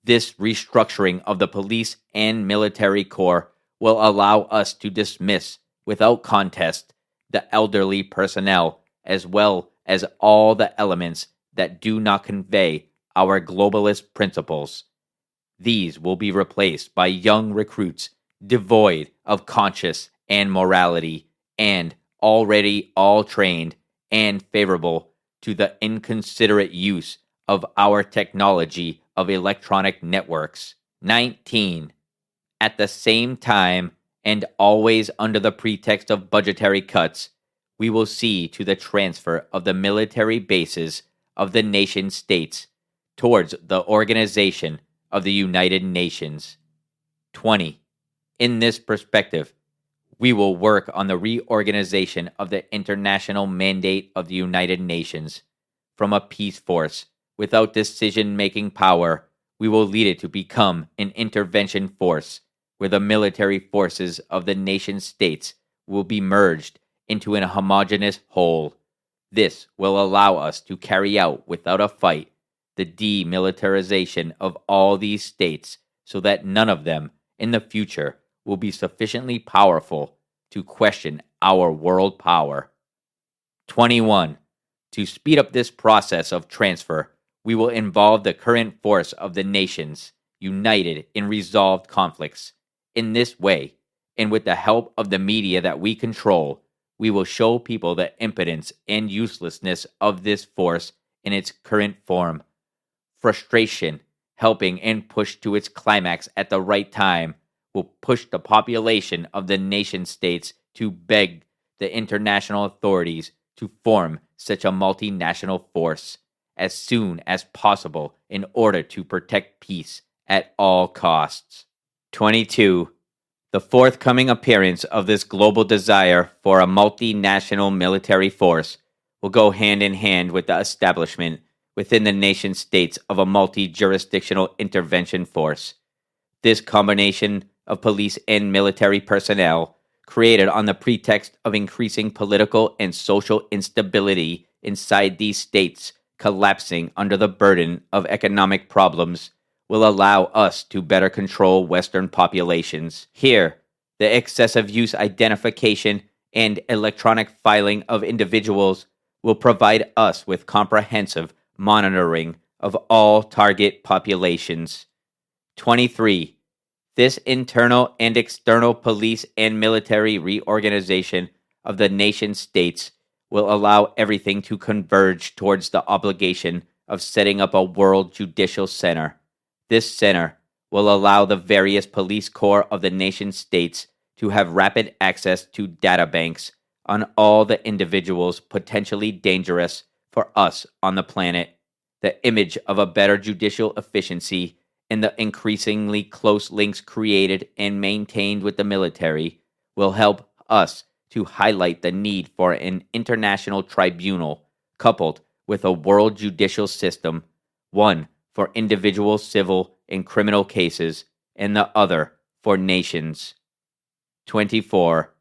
This restructuring of the police and military corps will allow us to dismiss, without contest, the elderly personnel, as well as all the elements that do not convey our globalist principles. These will be replaced by young recruits devoid of conscience and morality, and already all trained and favorable to the inconsiderate use of our technology of electronic networks. 19. At the same time, and always under the pretext of budgetary cuts, we will see to the transfer of the military bases of the nation states towards the organization of the United Nations. 20. In this perspective, we will work on the reorganization of the international mandate of the United Nations. From a peace force without decision-making power, we will lead it to become an intervention force, where the military forces of the nation states will be merged into a homogeneous whole. This will allow us to carry out without a fight the demilitarization of all these states, so that none of them in the future will be sufficiently powerful to question our world power. 21. To speed up this process of transfer, we will involve the current force of the nations, united in resolved conflicts. In this way, and with the help of the media that we control, we will show people the impotence and uselessness of this force in its current form. Frustration, helping and pushed to its climax at the right time, will push the population of the nation states to beg the international authorities to form such a multinational force as soon as possible in order to protect peace at all costs. 22. The forthcoming appearance of this global desire for a multinational military force will go hand in hand with the establishment within the nation states of a multi-jurisdictional intervention force. This combination of police and military personnel, created on the pretext of increasing political and social instability inside these states collapsing under the burden of economic problems, will allow us to better control Western populations. Here, the excessive use identification and electronic filing of individuals will provide us with comprehensive monitoring of all target populations. 23. This internal and external police and military reorganization of the nation states will allow everything to converge towards the obligation of setting up a world judicial center. This center will allow the various police corps of the nation states to have rapid access to data banks on all the individuals potentially dangerous for us on the planet. The image of a better judicial efficiency and the increasingly close links created and maintained with the military will help us to highlight the need for an international tribunal coupled with a world judicial system, one for individual civil and criminal cases, and the other for nations. 24.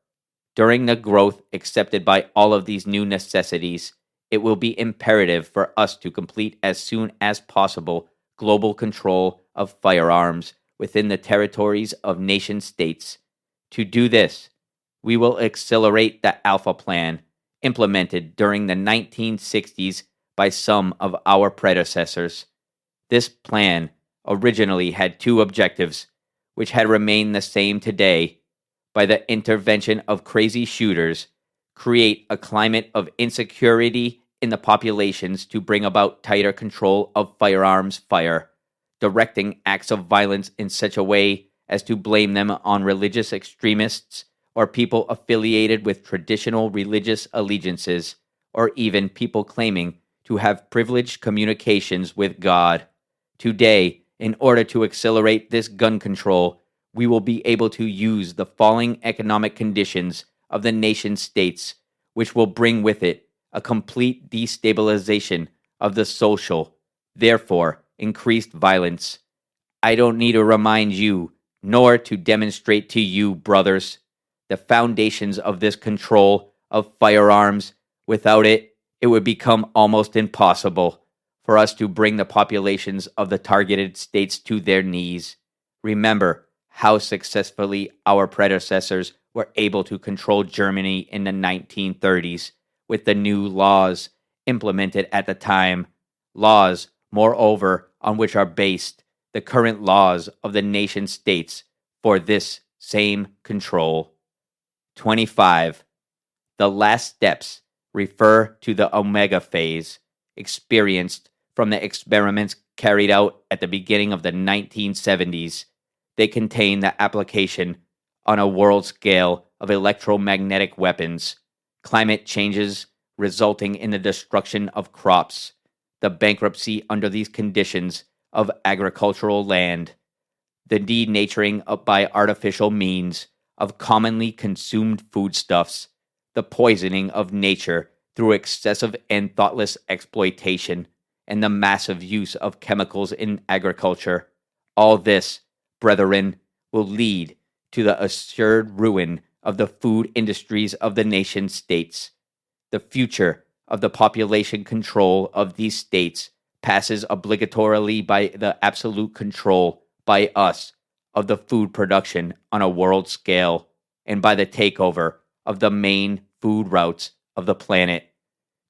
During the growth accepted by all of these new necessities, it will be imperative for us to complete as soon as possible global control of firearms within the territories of nation states. To do this, we will accelerate the Alpha Plan, implemented during the 1960s by some of our predecessors. This plan originally had two objectives, which had remained the same today. By the intervention of crazy shooters, create a climate of insecurity in the populations to bring about tighter control of firearms fire, directing acts of violence in such a way as to blame them on religious extremists or people affiliated with traditional religious allegiances, or even people claiming to have privileged communications with God. Today, in order to accelerate this gun control, we will be able to use the falling economic conditions of the nation states, which will bring with it a complete destabilization of the social, therefore increased violence. I don't need to remind you, nor to demonstrate to you, brothers, the foundations of this control of firearms. Without it, it would become almost impossible for us to bring the populations of the targeted states to their knees. Remember how successfully our predecessors were able to control Germany in the 1930s with the new laws implemented at the time. Laws, moreover, on which are based the current laws of the nation states for this same control. 25. The last steps refer to the Omega phase, experienced from the experiments carried out at the beginning of the 1970s. They contain the application on a world scale of electromagnetic weapons, climate changes resulting in the destruction of crops, the bankruptcy under these conditions of agricultural land, the denaturing by artificial means of commonly consumed foodstuffs, the poisoning of nature through excessive and thoughtless exploitation, and the massive use of chemicals in agriculture. All this, brethren, will lead to the assured ruin of the food industries of the nation states. The future of the population control of these states passes obligatorily by the absolute control by us of the food production on a world scale and by the takeover of the main food routes of the planet.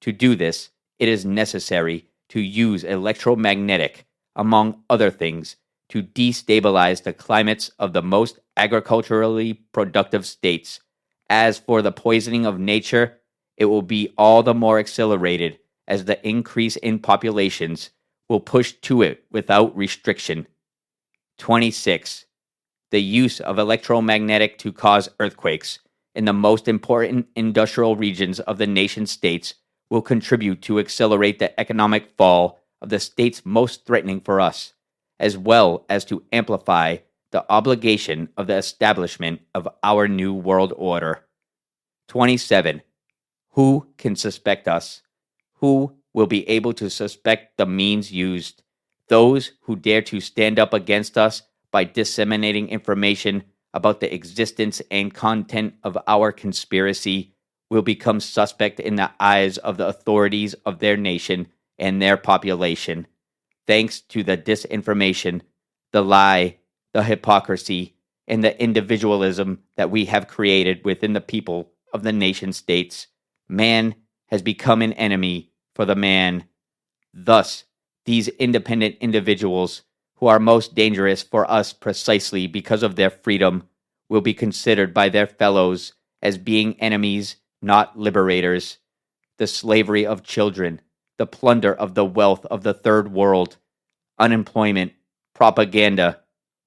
To do this, it is necessary to use electromagnetic, among other things, to destabilize the climates of the most agriculturally productive states. As for the poisoning of nature, it will be all the more accelerated as the increase in populations will push to it without restriction. 26. The use of electromagnetic to cause earthquakes in the most important industrial regions of the nation states will contribute to accelerate the economic fall of the states most threatening for us, as well as to amplify the obligation of the establishment of our new world order. 27. Who can suspect us? Who will be able to suspect the means used? Those who dare to stand up against us by disseminating information about the existence and content of our conspiracy will become suspect in the eyes of the authorities of their nation and their population. Thanks to the disinformation, the lie, the hypocrisy, and the individualism that we have created within the people of the nation states, man has become an enemy for the man. Thus, these independent individuals, who are most dangerous for us precisely because of their freedom, will be considered by their fellows as being enemies, not liberators. The slavery of children, the plunder of the wealth of the third world, unemployment, propaganda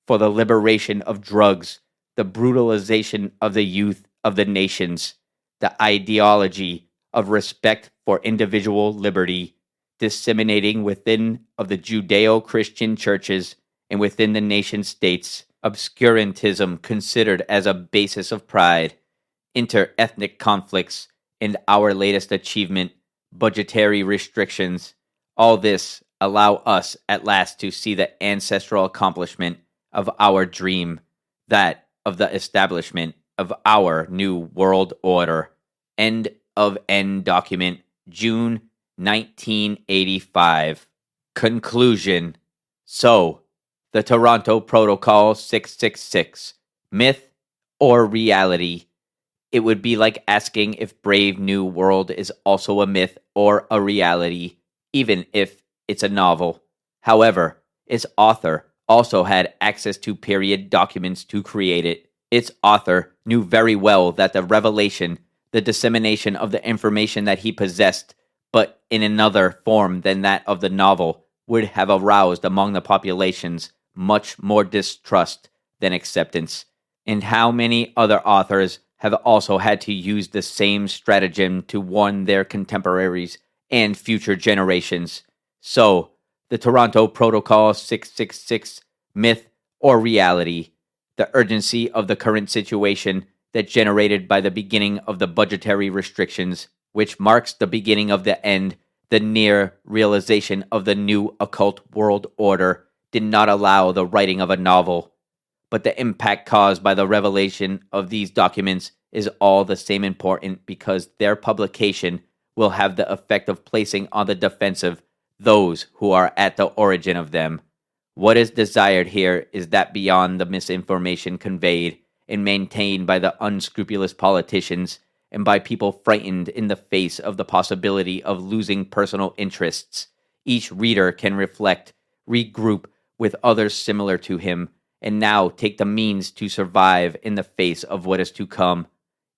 for the liberation of drugs, the brutalization of the youth of the nations, the ideology of respect for individual liberty, disseminating within of the Judeo-Christian churches and within the nation states, obscurantism considered as a basis of pride, inter-ethnic conflicts, and our latest achievement, budgetary restrictions. All this allow us at last to see the ancestral accomplishment of our dream, that of the establishment of our new world order. End of end document, June 1985. Conclusion. So, the Toronto Protocol 666, myth or reality? It would be like asking if Brave New World is also a myth or a reality, even if it's a novel. However, its author also had access to period documents to create it. Its author knew very well that the revelation, the dissemination of the information that he possessed, but in another form than that of the novel, would have aroused among the populations much more distrust than acceptance. And how many other authors have also had to use the same stratagem to warn their contemporaries and future generations. So, the Toronto Protocol 666, myth or reality? The urgency of the current situation that generated by the beginning of the budgetary restrictions, which marks the beginning of the end, the near realization of the new occult world order, did not allow the writing of a novel. But the impact caused by the revelation of these documents is all the same important because their publication will have the effect of placing on the defensive those who are at the origin of them. What is desired here is that beyond the misinformation conveyed and maintained by the unscrupulous politicians and by people frightened in the face of the possibility of losing personal interests, each reader can reflect, regroup with others similar to him, and now take the means to survive in the face of what is to come,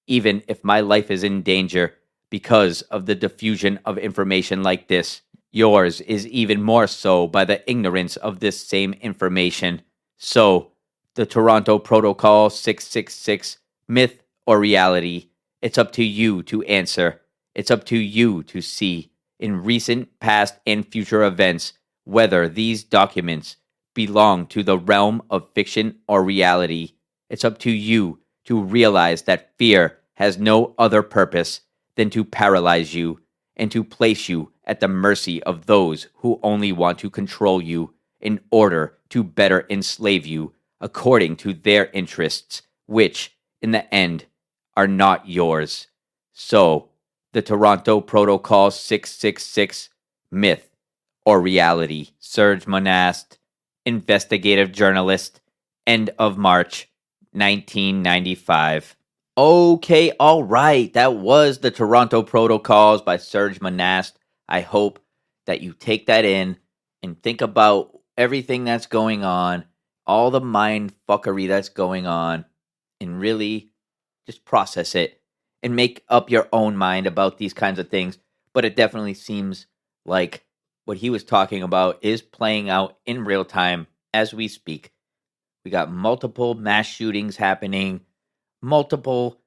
even if my life is in danger because of the diffusion of information like this. Yours is even more so by the ignorance of this same information. So, the Toronto Protocol 666, myth or reality, it's up to you to answer. It's up to you to see, in recent, past, and future events, whether these documents belong to the realm of fiction or reality. It's up to you to realize that fear has no other purpose than to paralyze you and to place you at the mercy of those who only want to control you in order to better enslave you according to their interests, which, in the end, are not yours. So, the Toronto Protocol 666, myth or reality. Serge Monast, investigative journalist, end of March, 1995. Okay, all right. That was the Toronto Protocols by Serge Monast. I hope that you take that in and think about everything that's going on, all the mind fuckery that's going on, and really just process it and make up your own mind about these kinds of things. But it definitely seems like what he was talking about is playing out in real time as we speak. We got multiple mass shootings happening, multiple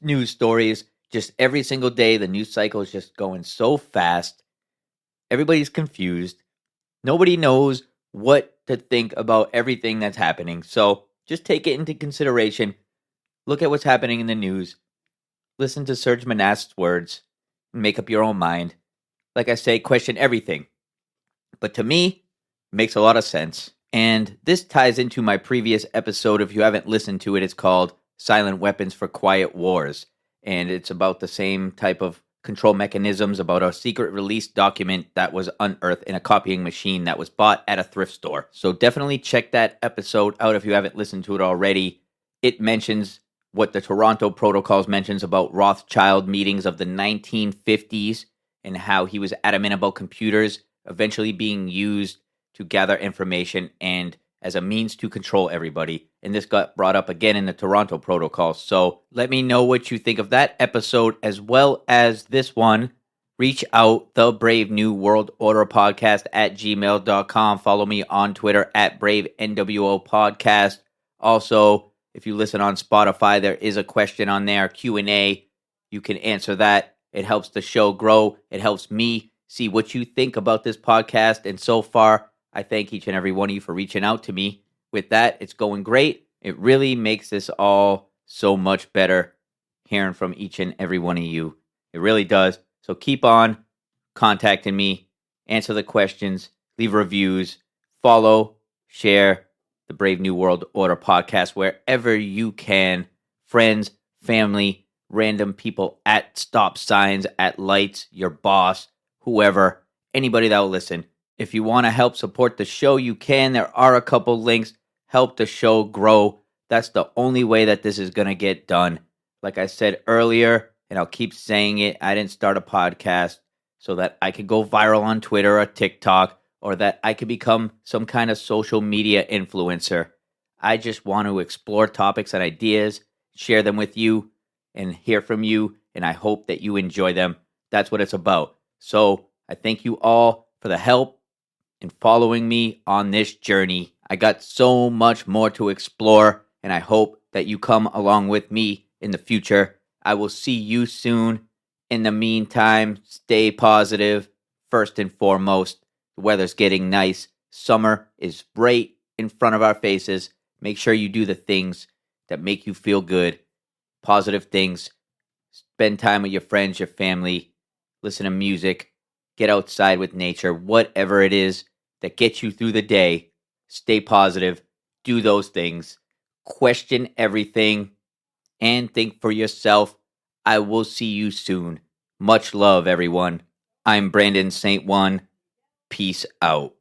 news stories. Just every single day, the news cycle is just going so fast. Everybody's confused. Nobody knows what to think about everything that's happening. So just take it into consideration. Look at what's happening in the news. Listen to Serge Monast's words and make up your own mind. Like I say, question everything. But to me, it makes a lot of sense. And this ties into my previous episode. If you haven't listened to it, it's called Silent Weapons for Quiet Wars. And it's about the same type of control mechanisms about a secret release document that was unearthed in a copying machine that was bought at a thrift store. So definitely check that episode out if you haven't listened to it already. It mentions what the Toronto Protocols mentions about Rothschild meetings of the 1950s and how he was adamant about computers eventually being used to gather information and as a means to control everybody. And this got brought up again in the Toronto Protocol. So let me know what you think of that episode as well as this one. Reach out, the Brave New World Order Podcast at gmail.com. Follow me on Twitter at Brave NWO Podcast. Also, if you listen on Spotify, there is a question on there, Q&A. You can answer that. It helps the show grow. It helps me see what you think about this podcast. And so far, I thank each and every one of you for reaching out to me. With that, it's going great. It really makes this all so much better hearing from each and every one of you. It really does. So keep on contacting me, answer the questions, leave reviews, follow, share the Brave New World Order podcast wherever you can. Friends, family, random people at stop signs, at lights, your boss, whoever, anybody that will listen. If you want to help support the show, you can. There are a couple links. Help the show grow. That's the only way that this is going to get done. Like I said earlier, and I'll keep saying it, I didn't start a podcast so that I could go viral on Twitter or TikTok or that I could become some kind of social media influencer. I just want to explore topics and ideas, share them with you, and hear from you, and I hope that you enjoy them. That's what it's about. So I thank you all for the help in following me on this journey. I got so much more to explore, and I hope that you come along with me in the future. I will see you soon. In the meantime, stay positive. First and foremost, the weather's getting nice. Summer is right in front of our faces. Make sure you do the things that make you feel good. positive things. Spend time with your friends, your family, listen to music, get outside with nature, whatever it is that gets you through the day. Stay positive, do those things, question everything, and think for yourself. I will see you soon. Much love, everyone. I'm Brandon St. One. Peace out.